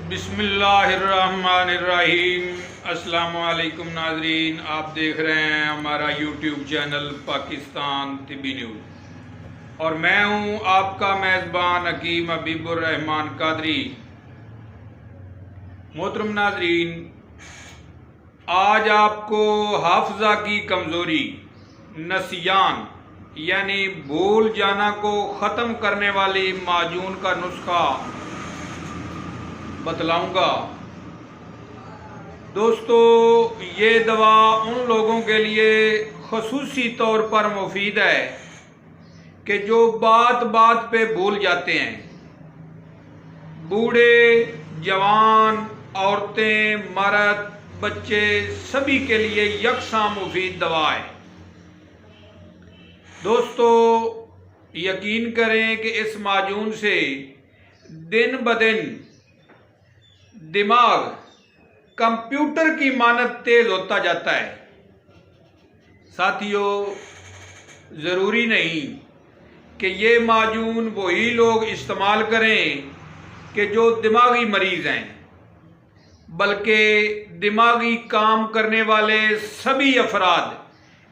बिस्मिल्लाहिर्रहमानिर्रहीम। अस्सलामुअलैकुम नाजरीन, आप देख रहे हैं हमारा यूट्यूब चैनल पाकिस्तान तिब्बी न्यूज़ और मैं हूं आपका मेज़बान हकीम हबीबुर्रहमान कादरी। मोहतरम नाजरीन, आज आपको हाफजा की कमज़ोरी नसियान यानी भूल जाना को ख़त्म करने वाली माजून का नुस्खा बतलाऊंगा। दोस्तों, ये दवा उन लोगों के लिए ख़ुसूसी तौर पर मुफीद है कि जो बात बात पे भूल जाते हैं। बूढ़े, जवान, औरतें, मर्द, बच्चे सभी के लिए यकसां मुफीद दवा है। दोस्तों, यकीन करें कि इस माजून से दिन ब दिन दिमाग कंप्यूटर की मानद तेज होता जाता है। साथियों, ज़रूरी नहीं कि ये माजून वही लोग इस्तेमाल करें कि जो दिमागी मरीज़ हैं, बल्कि दिमागी काम करने वाले सभी अफराद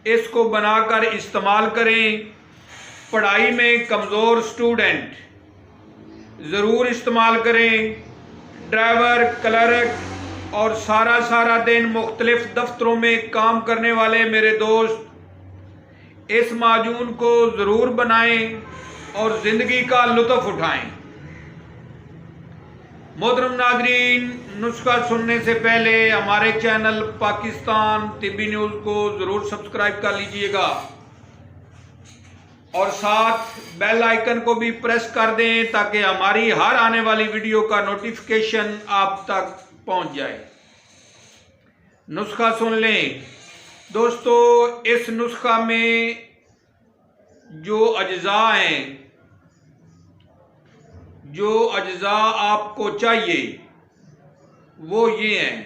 इसको बनाकर इस्तेमाल करें। पढ़ाई में कमज़ोर स्टूडेंट ज़रूर इस्तेमाल करें। ड्राइवर, क्लर्क और सारा दिन मुख्तलिफ दफ्तरों में काम करने वाले मेरे दोस्त इस माजून को ज़रूर बनाएं और ज़िंदगी का लुत्फ़ उठाएं। मोहतरम नाज़रीन, नुस्खा सुनने से पहले हमारे चैनल पाकिस्तान तिब्बी न्यूज़ को ज़रूर सब्सक्राइब कर लीजिएगा और साथ बेल आइकन को भी प्रेस कर दें ताकि हमारी हर आने वाली वीडियो का नोटिफिकेशन आप तक पहुंच जाए। नुस्खा सुन लें। दोस्तों, इस नुस्खा में जो अज्जा आपको चाहिए वो ये हैं: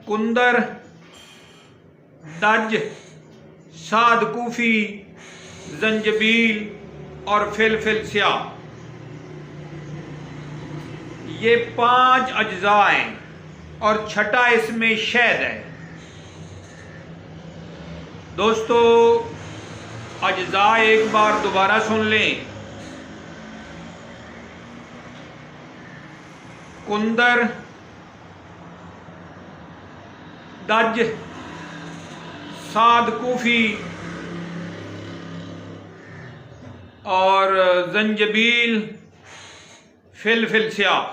कुंदर, दज, सादकूफी, जंजबील और फिलफिल स्याह। ये 5 अज्जा हैं और छठा इसमें शहद है। दोस्तों, अज्जा एक बार दोबारा सुन लें। कुंदर, दज, सादकूफी और जंजबील, फिलफिल स्याह।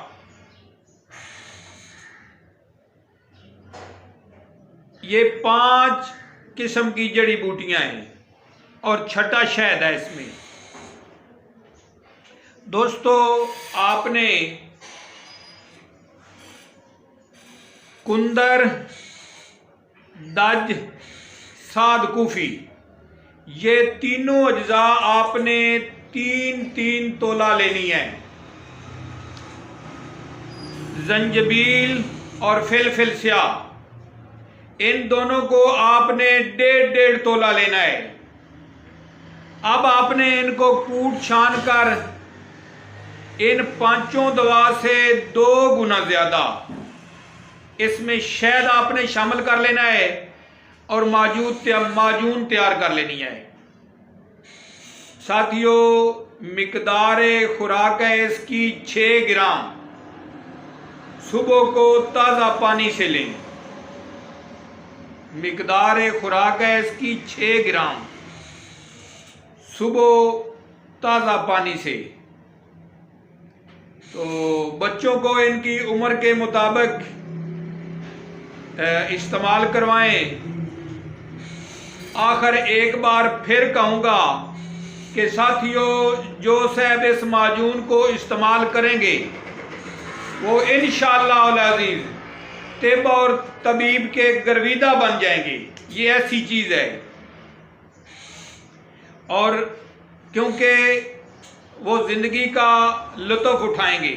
ये 5 किस्म की जड़ी बूटियां हैं और छठा शहद है इसमें। दोस्तों, आपने कुंदर, दज, सादकूफी ये तीनों अज्जा आपने 3-3 तोला लेनी है। जंजबील और फिलफिल स्याह इन दोनों को आपने 1.5 तोला लेना है। अब आपने इनको कूट छान कर इन 5 दवा से 2 गुना ज्यादा इसमें शहद आपने शामिल कर लेना है और माजून तैयार कर लेनी है। साथियों, मिकदार खुराक है इसकी 6 ग्राम। सुबह को ताज़ा पानी से लें। मिकदार खुराक है इसकी 6 ग्राम, सुबह ताज़ा पानी से। तो बच्चों को इनकी उम्र के मुताबिक इस्तेमाल करवाएं। आखिर एक बार फिर कहूँगा कि साथियों, जो साहब इस माजून को इस्तेमाल करेंगे वो इंशाअल्लाह अल अज़ीज़ तिब और तबीब के गर्विदा बन जाएंगे। ये ऐसी चीज़ है। और क्योंकि वो ज़िंदगी का लुत्फ़ उठाएंगे।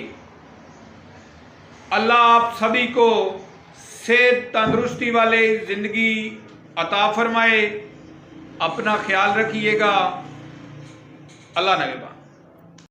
अल्लाह आप सभी को सेहत, तंदुरुस्ती वाले ज़िंदगी अता फरमाए। अपना ख्याल रखिएगा। अल्लाह नगहबान।